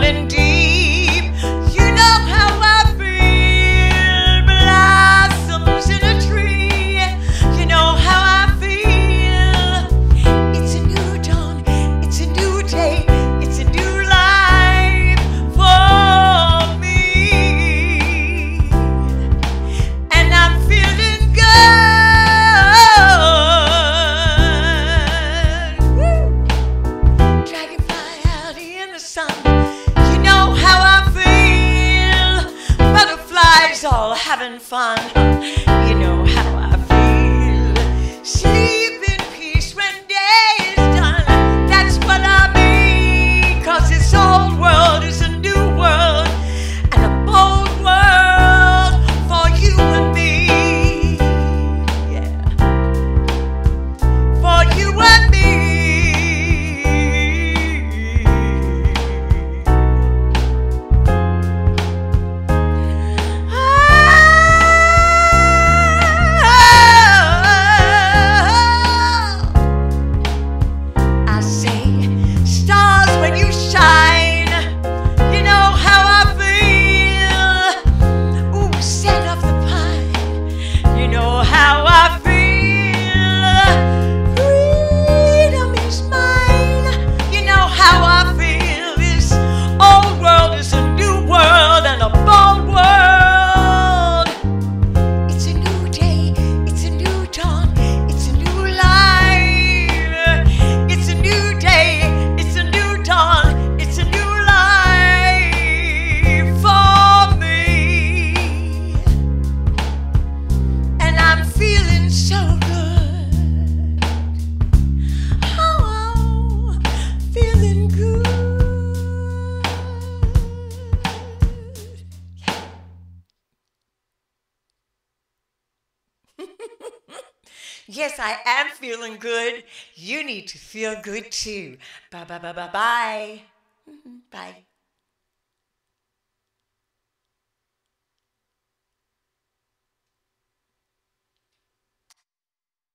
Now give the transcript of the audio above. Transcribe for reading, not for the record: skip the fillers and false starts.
running deep. You know how I feel. Blossoms in a tree. You know how I feel. It's a new dawn. It's a new day. It's a new life for me. And I'm feeling good. Woo. Dragonfly out in the sun. You know how I feel. Butterflies all having fun. You know how I feel. Sleep in peace when day is done. That's what I mean. 'Cause this old world is a new world. And a bold world for you and me. Yeah. For you and me. I say, stars when you shine, you know how I feel. Ooh, scent of the pine, you know how I feel. Freedom is mine, you know how I feel. This old world is a new world and a bold world. It's a new day, it's a new dawn, it's a new life. It's a new day, it's a new dawn, it's a new life for me. And I'm feeling so good. Oh, feeling good. Yes, I am feeling good. You need to feel good too. Bye, bye, bye, bye, bye. Bye.